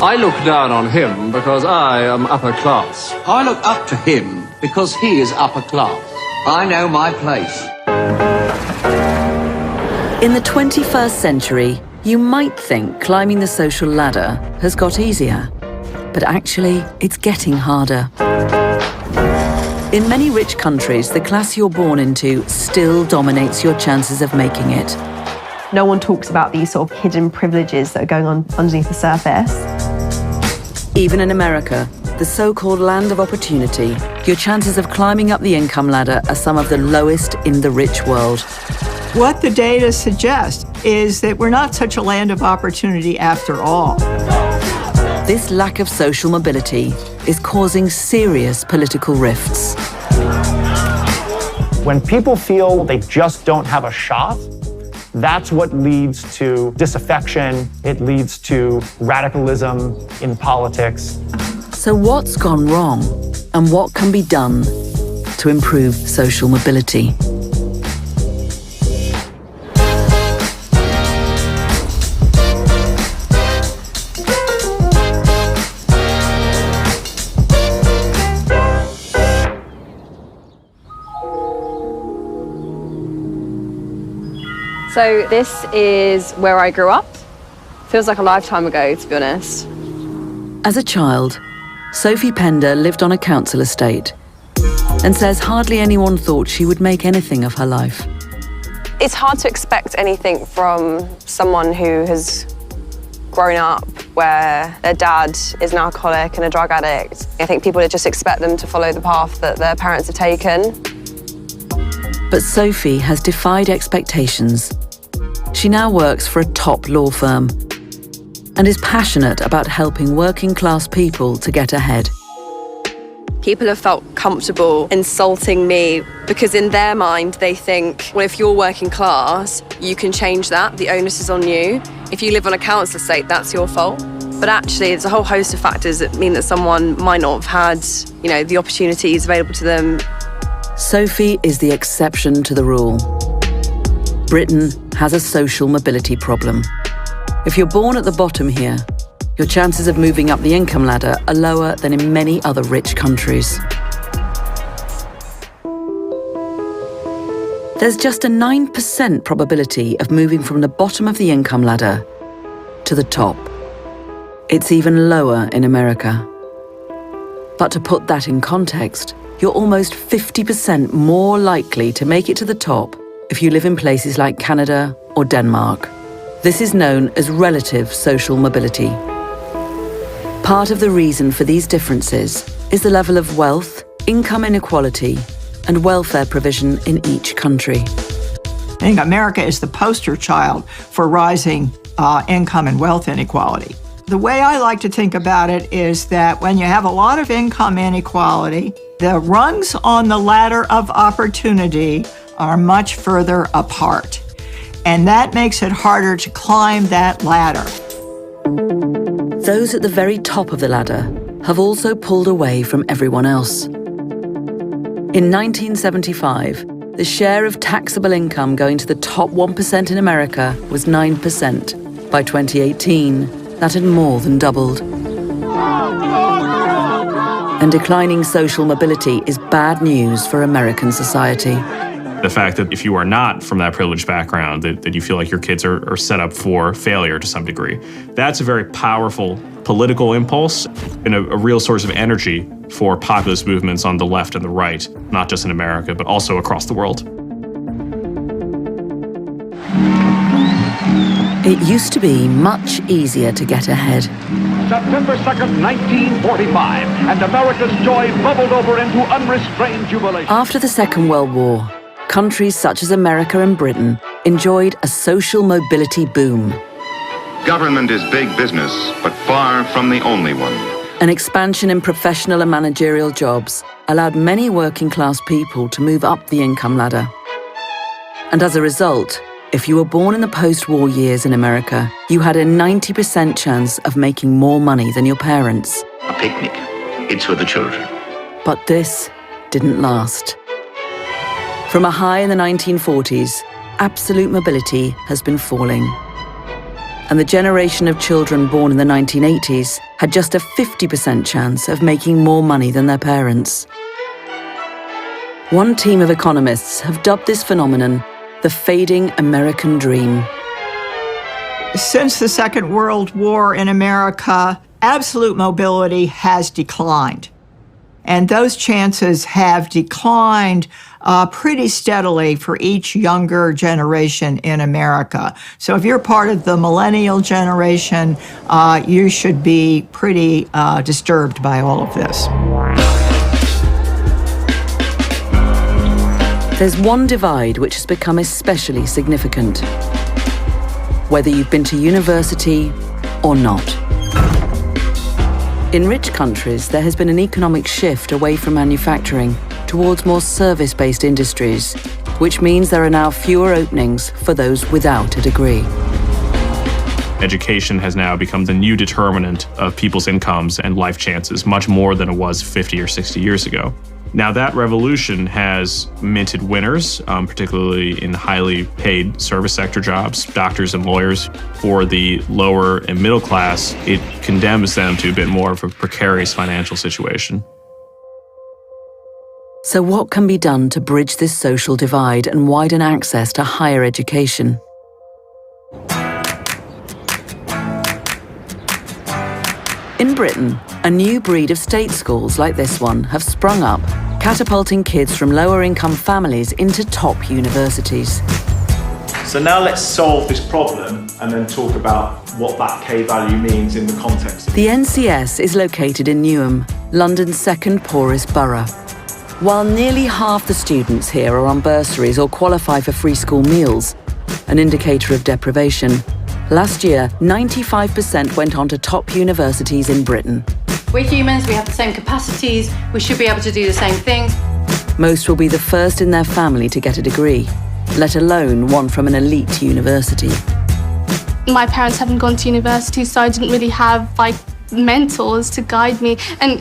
I look down on him because I am upper class. I look up to him because he is upper class. I know my place. In the 21st century, you might think climbing the social ladder has got easier, but actually it's getting harder. In many rich countries, the class you're born into still dominates your chances of making it. No one talks about these sort of hidden privileges that are going on underneath the surface. Even in America, the so-called land of opportunity, your chances of climbing up the income ladder are some of the lowest in the rich world. What the data suggests is that we're not such a land of opportunity after all. This lack of social mobility is causing serious political rifts. When people feel they just don't have a shot, that's what leads to disaffection. It leads to radicalism in politics. So what's gone wrong, and what can be done to improve social mobility? So this is where I grew up. Feels like a lifetime ago, to be honest. As a child, Sophie Pender lived on a council estate and says hardly anyone thought she would make anything of her life. It's hard to expect anything from someone who has grown up where their dad is an alcoholic and a drug addict. I think people just expect them to follow the path that their parents have taken. But Sophie has defied expectations. She now works for a top law firm and is passionate about helping working-class people to get ahead. People have felt comfortable insulting me because in their mind they think, well, if you're working class, you can change that. The onus is on you. If you live on a council estate, that's your fault. But actually, there's a whole host of factors that mean that someone might not have had, the opportunities available to them. Sophie is the exception to the rule. Britain has a social mobility problem. If you're born at the bottom here, your chances of moving up the income ladder are lower than in many other rich countries. There's just a 9% probability of moving from the bottom of the income ladder to the top. It's even lower in America. But to put that in context, you're almost 50% more likely to make it to the top if you live in places like Canada or Denmark. This is known as relative social mobility. Part of the reason for these differences is the level of wealth, income inequality, and welfare provision in each country. I think America is the poster child for rising income and wealth inequality. The way I like to think about it is that when you have a lot of income inequality, the rungs on the ladder of opportunity are much further apart. And that makes it harder to climb that ladder. Those at the very top of the ladder have also pulled away from everyone else. In 1975, the share of taxable income going to the top 1% in America was 9%. By 2018, that had more than doubled. And declining social mobility is bad news for American society. The fact that if you are not from that privileged background, that you feel like your kids are set up for failure to some degree, that's a very powerful political impulse and a real source of energy for populist movements on the left and the right, not just in America, but also across the world. It used to be much easier to get ahead. September 2nd, 1945, and America's joy bubbled over into unrestrained jubilation. After the Second World War, countries such as America and Britain enjoyed a social mobility boom. Government is big business, but far from the only one. An expansion in professional and managerial jobs allowed many working-class people to move up the income ladder. And as a result, if you were born in the post-war years in America, you had a 90% chance of making more money than your parents. A picnic. It's for the children. But this didn't last. From a high in the 1940s, absolute mobility has been falling. and the generation of children born in the 1980s had just a 50% chance of making more money than their parents. One team of economists have dubbed this phenomenon the fading American dream. Since the Second World War in America, absolute mobility has declined. And those chances have declined pretty steadily for each younger generation in America. So if you're part of the millennial generation, you should be pretty disturbed by all of this. There's one divide which has become especially significant, whether you've been to university or not. In rich countries, there has been an economic shift away from manufacturing towards more service-based industries, which means there are now fewer openings for those without a degree. Education has now become the new determinant of people's incomes and life chances, much more than it was 50 or 60 years ago. Now, that revolution has minted winners, particularly in highly paid service sector jobs, doctors and lawyers. For the lower and middle class, it condemns them to a bit more of a precarious financial situation. So what can be done to bridge this social divide and widen access to higher education? In Britain, a new breed of state schools like this one have sprung up, catapulting kids from lower-income families into top universities. So now let's solve this problem and then talk about what that K-value means in the context. The NCS is located in Newham, London's second poorest borough. While nearly half the students here are on bursaries or qualify for free school meals, an indicator of deprivation, last year 95% went on to top universities in Britain. We're humans, we have the same capacities, we should be able to do the same things. Most will be the first in their family to get a degree, let alone one from an elite university. My parents haven't gone to university, so I didn't really have mentors to guide me. And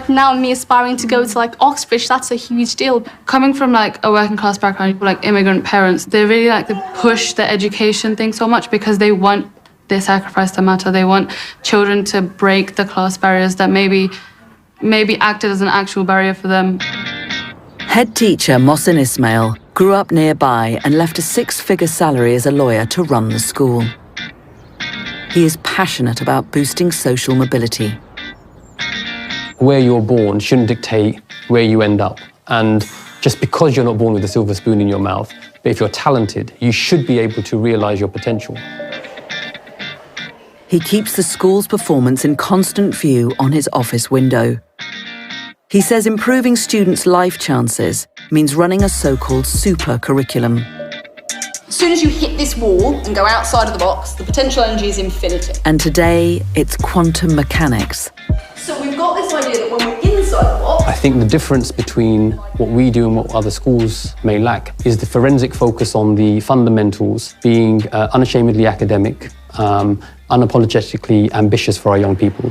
now me aspiring to go to Oxbridge, that's a huge deal. Coming from a working class background, immigrant parents, they really they push the education thing so much because they want their sacrifice to matter. They want children to break the class barriers that maybe acted as an actual barrier for them. Head teacher Mohsin Ismail grew up nearby and left a six-figure salary as a lawyer to run the school. He is passionate about boosting social mobility. Where you're born shouldn't dictate where you end up. And just because you're not born with a silver spoon in your mouth, but if you're talented, you should be able to realise your potential. He keeps the school's performance in constant view on his office window. He says improving students' life chances means running a so-called super curriculum. As soon as you hit this wall and go outside of the box, the potential energy is infinity. And today, it's quantum mechanics. So we've got this idea that when we're inside the box... I think the difference between what we do and what other schools may lack is the forensic focus on the fundamentals, being unashamedly academic, unapologetically ambitious for our young people.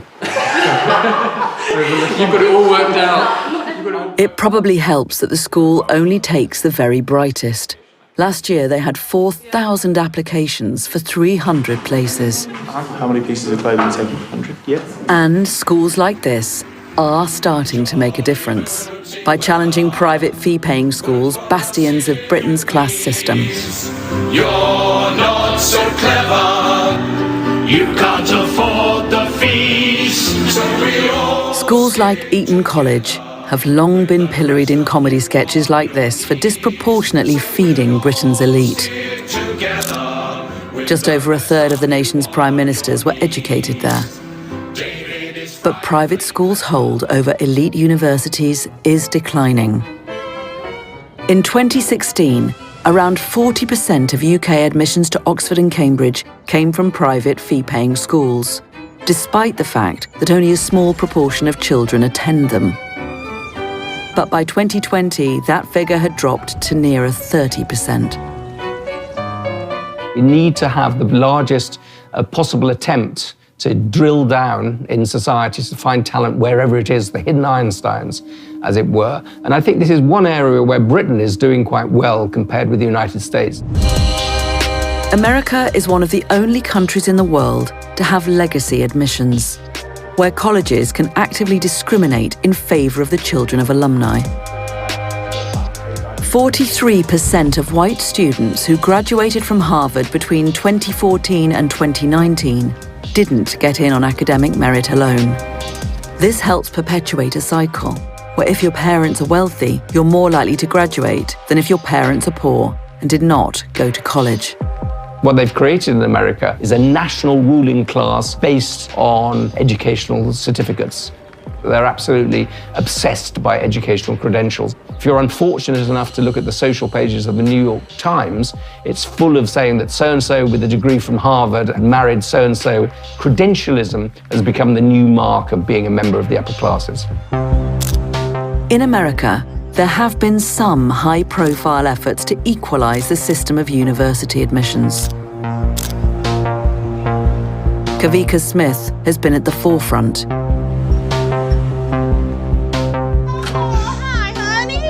You've got it all worked out. It probably helps that the school only takes the very brightest. Last year, they had 4,000 applications for 300 places. How many pieces of clothing are taken? 100? Yeah. And schools like this are starting to make a difference by challenging private fee-paying schools, bastions of Britain's class system. You're not so clever, you can't afford the fees, so we all... Schools like Eton College have long been pilloried in comedy sketches like this for disproportionately feeding Britain's elite. Just over a third of the nation's prime ministers were educated there. But private schools' hold over elite universities is declining. In 2016, around 40% of UK admissions to Oxford and Cambridge came from private fee-paying schools, despite the fact that only a small proportion of children attend them. But by 2020, that figure had dropped to nearer 30%. We need to have the largest possible attempt to drill down in societies to find talent wherever it is, the hidden Einsteins, as it were. And I think this is one area where Britain is doing quite well compared with the United States. America is one of the only countries in the world to have legacy admissions, where colleges can actively discriminate in favour of the children of alumni. 43% of white students who graduated from Harvard between 2014 and 2019 didn't get in on academic merit alone. This helps perpetuate a cycle, where if your parents are wealthy, you're more likely to graduate than if your parents are poor and did not go to college. What they've created in America is a national ruling class based on educational certificates. They're absolutely obsessed by educational credentials. If you're unfortunate enough to look at the social pages of the New York Times, it's full of saying that so-and-so with a degree from Harvard married so-and-so. Credentialism has become the new mark of being a member of the upper classes. In America, there have been some high-profile efforts to equalize the system of university admissions. Kavika Smith has been at the forefront.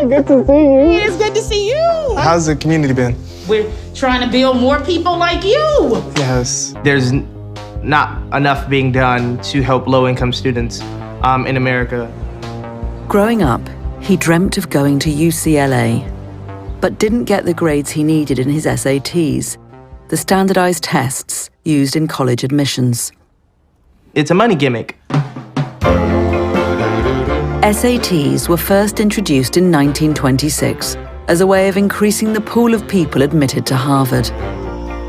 Good to see you. It's good to see you. How's the community been? We're trying to build more people like you. Yes. There's not enough being done to help low-income students in America. Growing up, he dreamt of going to UCLA, but didn't get the grades he needed in his SATs, the standardized tests used in college admissions. It's a money gimmick. SATs were first introduced in 1926 as a way of increasing the pool of people admitted to Harvard.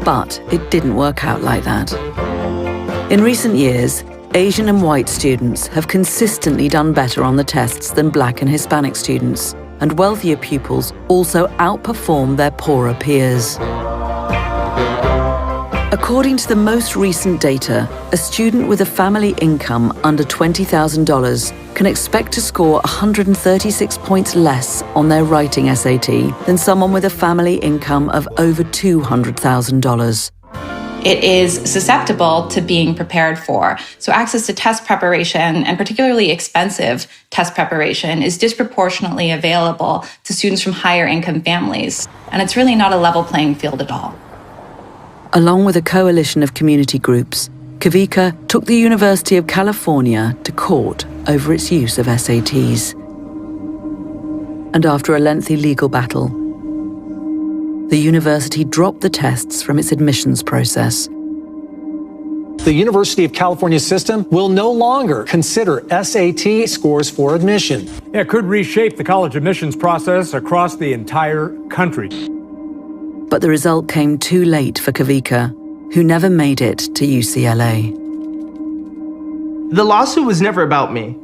But it didn't work out like that. In recent years, Asian and white students have consistently done better on the tests than Black and Hispanic students, and wealthier pupils also outperform their poorer peers. According to the most recent data, a student with a family income under $20,000 can expect to score 136 points less on their writing SAT than someone with a family income of over $200,000. It is susceptible to being prepared for. So access to test preparation, and particularly expensive test preparation, is disproportionately available to students from higher income families. And it's really not a level playing field at all. Along with a coalition of community groups, Kavika took the University of California to court over its use of SATs. And after a lengthy legal battle, the university dropped the tests from its admissions process. The University of California system will no longer consider SAT scores for admission. It could reshape the college admissions process across the entire country. But the result came too late for Kavika, who never made it to UCLA. The lawsuit was never about me.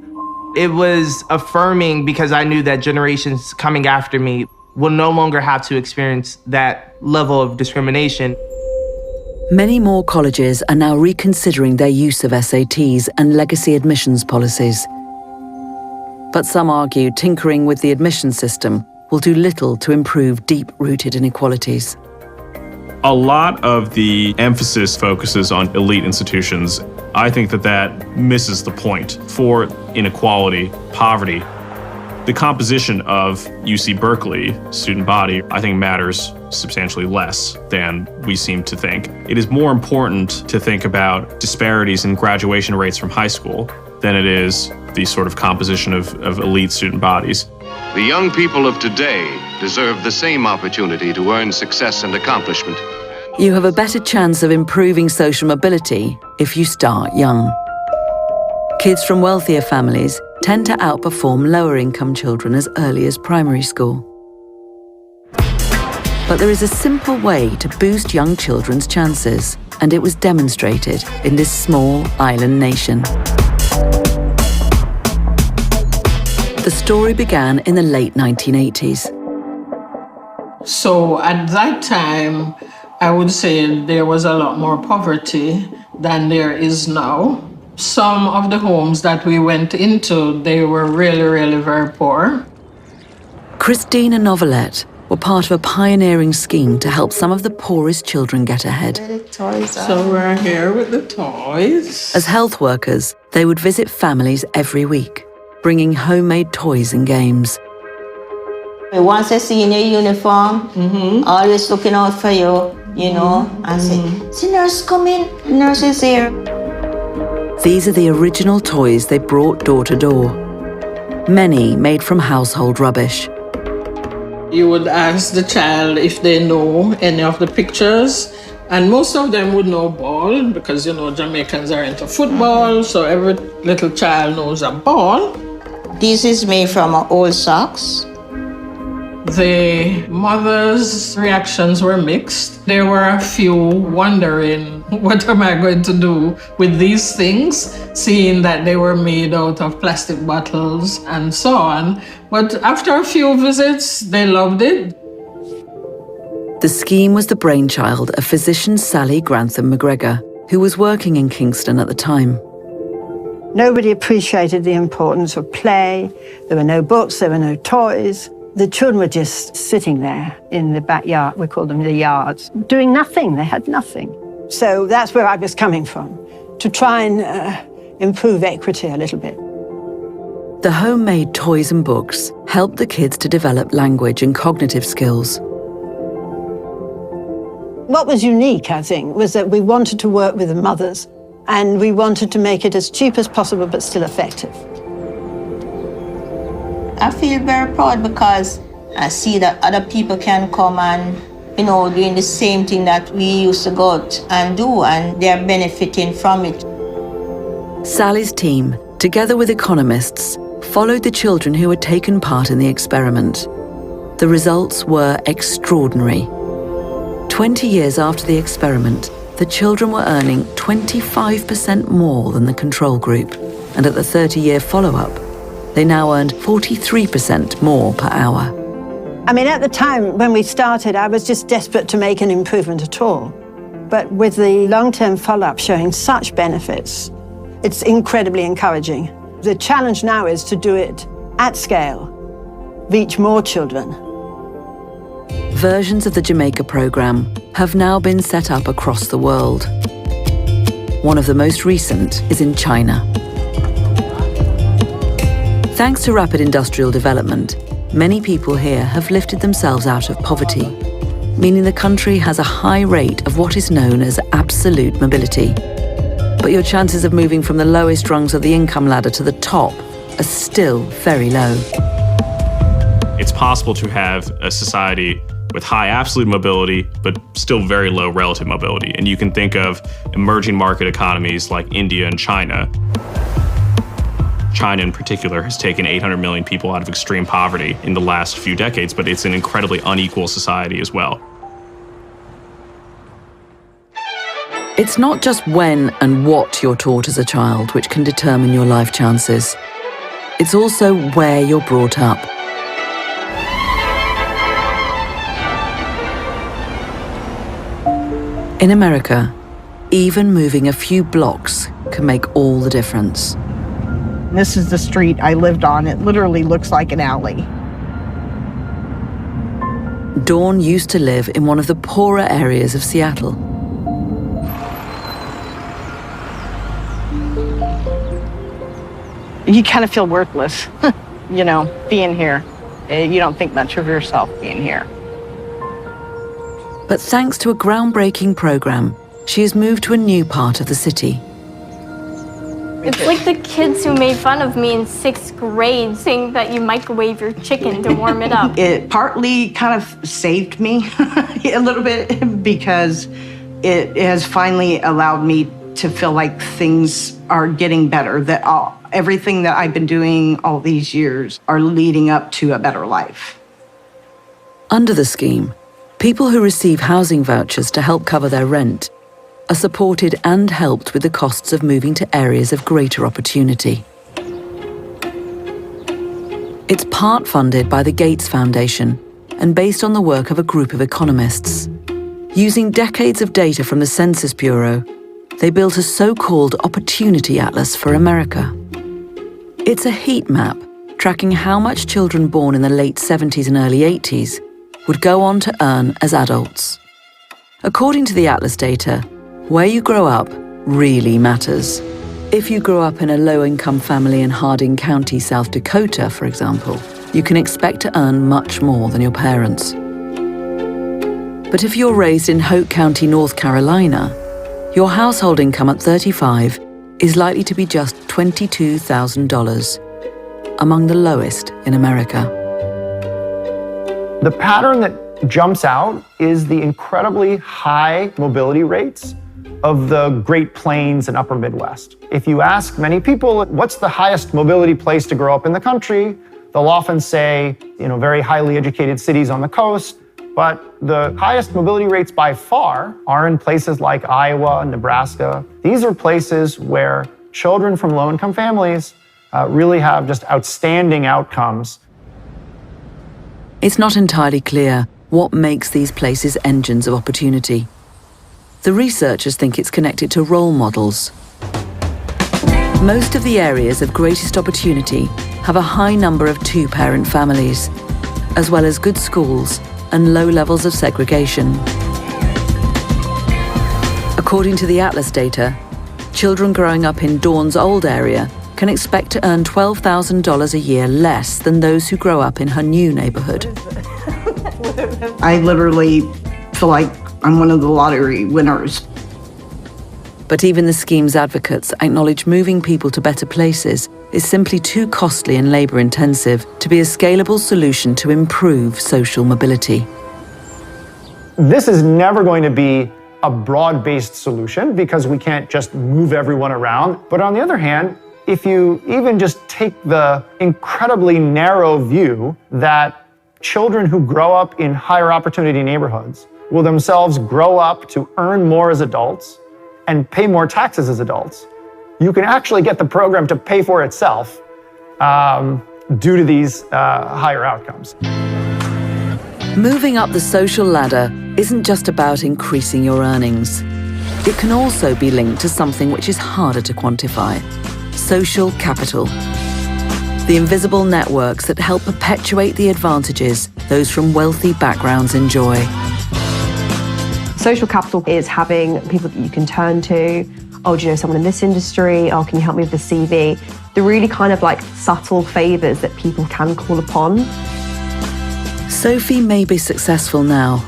It was affirming because I knew that generations coming after me will no longer have to experience that level of discrimination. Many more colleges are now reconsidering their use of SATs and legacy admissions policies. But some argue tinkering with the admission system will do little to improve deep-rooted inequalities. A lot of the emphasis focuses on elite institutions. I think that misses the point. For inequality, poverty, the composition of UC Berkeley student body, I think, matters substantially less than we seem to think. It is more important to think about disparities in graduation rates from high school than it is the sort of composition of elite student bodies. The young people of today deserve the same opportunity to earn success and accomplishment. You have a better chance of improving social mobility if you start young. Kids from wealthier families tend to outperform lower-income children as early as primary school. But there is a simple way to boost young children's chances, and it was demonstrated in this small island nation. The story began in the late 1980s. So at that time, I would say there was a lot more poverty than there is now. Some of the homes that we went into, they were really, really very poor. Christine and Novelette were part of a pioneering scheme to help some of the poorest children get ahead. So we're here with the toys. As health workers, they would visit families every week, bringing homemade toys and games. Once I see you in your uniform, always looking out for you. you know, and say, "See, nurse, come in, nurse is here." These are the original toys they brought door to door. Many made from household rubbish. You would ask the child if they know any of the pictures, and most of them would know ball because, you know, Jamaicans are into football, so every little child knows a ball. This is made from old socks. The mothers' reactions were mixed. There were a few wondering, what am I going to do with these things, seeing that they were made out of plastic bottles and so on. But after a few visits, they loved it. The scheme was the brainchild of physician Sally Grantham McGregor, who was working in Kingston at the time. Nobody appreciated the importance of play. There were no books, there were no toys. The children were just sitting there in the backyard, we call them the yards, doing nothing. They had nothing. So that's where I was coming from, to try and improve equity a little bit. The homemade toys and books helped the kids to develop language and cognitive skills. What was unique, I think, was that we wanted to work with the mothers and we wanted to make it as cheap as possible but still effective. I feel very proud because I see that other people can come and, you know, doing the same thing that we used to go out and do, and they're benefiting from it. Sally's team, together with economists, followed the children who had taken part in the experiment. The results were extraordinary. 20 years after the experiment, the children were earning 25% more than the control group, and at the 30-year follow-up, they now earned 43% more per hour. I mean, at the time when we started, I was just desperate to make an improvement at all. But with the long-term follow-up showing such benefits, it's incredibly encouraging. The challenge now is to do it at scale, reach more children. Versions of the Jamaica program have now been set up across the world. One of the most recent is in China. Thanks to rapid industrial development, many people here have lifted themselves out of poverty, meaning the country has a high rate of what is known as absolute mobility. But your chances of moving from the lowest rungs of the income ladder to the top are still very low. It's possible to have a society with high absolute mobility, but still very low relative mobility. And you can think of emerging market economies like India and China. China in particular has taken 800 million people out of extreme poverty in the last few decades, but it's an incredibly unequal society as well. It's not just when and what you're taught as a child which can determine your life chances. It's also where you're brought up. In America, even moving a few blocks can make all the difference. This is the street I lived on. It literally looks like an alley. Dawn used to live in one of the poorer areas of Seattle. You kind of feel worthless, you know, being here. You don't think much of yourself being here. But thanks to a groundbreaking program, she has moved to a new part of the city. It's like the kids who made fun of me in 6th grade saying that you microwave your chicken to warm it up. It partly kind of saved me a little bit because it has finally allowed me to feel like things are getting better, that everything that I've been doing all these years are leading up to a better life. Under the scheme, people who receive housing vouchers to help cover their rent are supported and helped with the costs of moving to areas of greater opportunity. It's part funded by the Gates Foundation and based on the work of a group of economists. Using decades of data from the Census Bureau, they built a so-called Opportunity Atlas for America. It's a heat map tracking how much children born in the late 70s and early 80s would go on to earn as adults. According to the Atlas data, where you grow up really matters. If you grow up in a low-income family in Harding County, South Dakota, for example, you can expect to earn much more than your parents. But if you're raised in Hoke County, North Carolina, your household income at 35 is likely to be just $22,000, among the lowest in America. The pattern that jumps out is the incredibly high mobility rates of the Great Plains and Upper Midwest. If you ask many people, what's the highest mobility place to grow up in the country? They'll often say, very highly educated cities on the coast, but the highest mobility rates by far are in places like Iowa and Nebraska. These are places where children from low-income families really have just outstanding outcomes. It's not entirely clear what makes these places engines of opportunity. The researchers think it's connected to role models. Most of the areas of greatest opportunity have a high number of two-parent families, as well as good schools and low levels of segregation. According to the Atlas data, children growing up in Dawn's old area can expect to earn $12,000 a year less than those who grow up in her new neighborhood. I literally feel like I'm one of the lottery winners. But even the scheme's advocates acknowledge moving people to better places is simply too costly and labour-intensive to be a scalable solution to improve social mobility. This is never going to be a broad-based solution because we can't just move everyone around. But on the other hand, if you even just take the incredibly narrow view that children who grow up in higher opportunity neighborhoods will themselves grow up to earn more as adults and pay more taxes as adults, you can actually get the program to pay for itself due to these higher outcomes. Moving up the social ladder isn't just about increasing your earnings. It can also be linked to something which is harder to quantify: social capital. The invisible networks that help perpetuate the advantages those from wealthy backgrounds enjoy. Social capital is having people that you can turn to. Oh, do you know someone in this industry? Oh, can you help me with the CV? The really kind of subtle favours that people can call upon. Sophie may be successful now,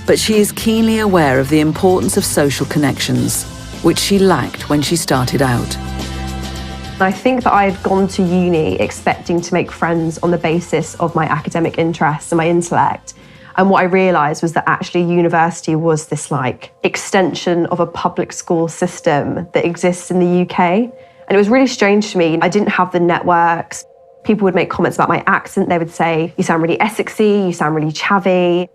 but she is keenly aware of the importance of social connections, which she lacked when she started out. I think that I've gone to uni expecting to make friends on the basis of my academic interests and my intellect. And what I realised was that actually university was this extension of a public school system that exists in the UK. And it was really strange to me. I didn't have the networks. People would make comments about my accent. They would say, you sound really Essexy, you sound really chavvy.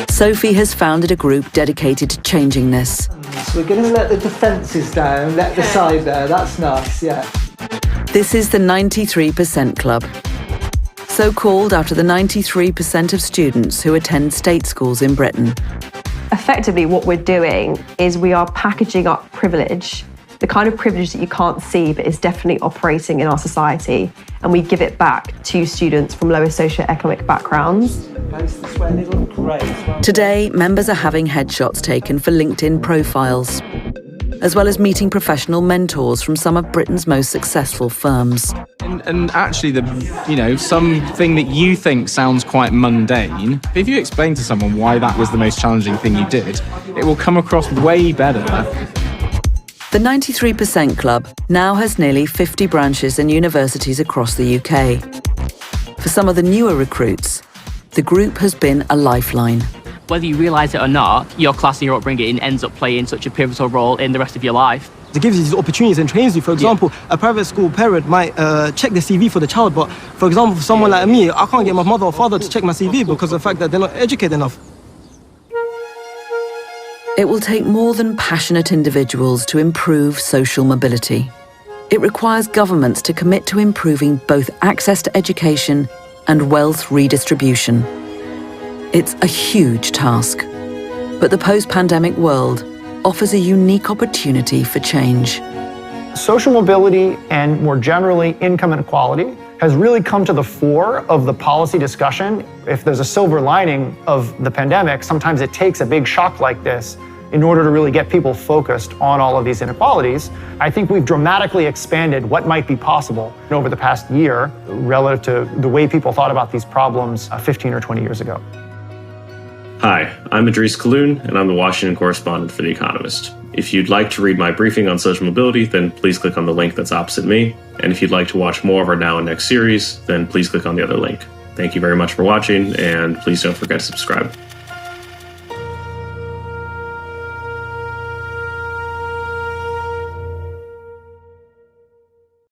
Sophie has founded a group dedicated to changing this. So we're going to let the defences down, let the side there. That's nice, yeah. This is the 93% Club, so called after the 93% of students who attend state schools in Britain. Effectively, what we're doing is we are packaging up privilege, the kind of privilege that you can't see but is definitely operating in our society, and we give it back to students from lower socioeconomic backgrounds. Today, members are having headshots taken for LinkedIn profiles, as well as meeting professional mentors from some of Britain's most successful firms. And actually, something that you think sounds quite mundane, if you explain to someone why that was the most challenging thing you did, it will come across way better. The 93% Club now has nearly 50 branches in universities across the UK. For some of the newer recruits, the group has been a lifeline. Whether you realise it or not, your class and your upbringing ends up playing such a pivotal role in the rest of your life. It gives you these opportunities and trains you. For example, a private school parent might check the CV for the child, but for example, for someone like me, I can't get my mother or father to check my CV because of the fact that they're not educated enough. It will take more than passionate individuals to improve social mobility. It requires governments to commit to improving both access to education and wealth redistribution. It's a huge task, but the post-pandemic world offers a unique opportunity for change. Social mobility and more generally income inequality has really come to the fore of the policy discussion. If there's a silver lining of the pandemic, sometimes it takes a big shock like this in order to really get people focused on all of these inequalities. I think we've dramatically expanded what might be possible over the past year relative to the way people thought about these problems 15 or 20 years ago. Hi, I'm Idris Kaloun, and I'm the Washington correspondent for The Economist. If you'd like to read my briefing on social mobility, then please click on the link that's opposite me. And if you'd like to watch more of our Now and Next series, then please click on the other link. Thank you very much for watching, and please don't forget to subscribe.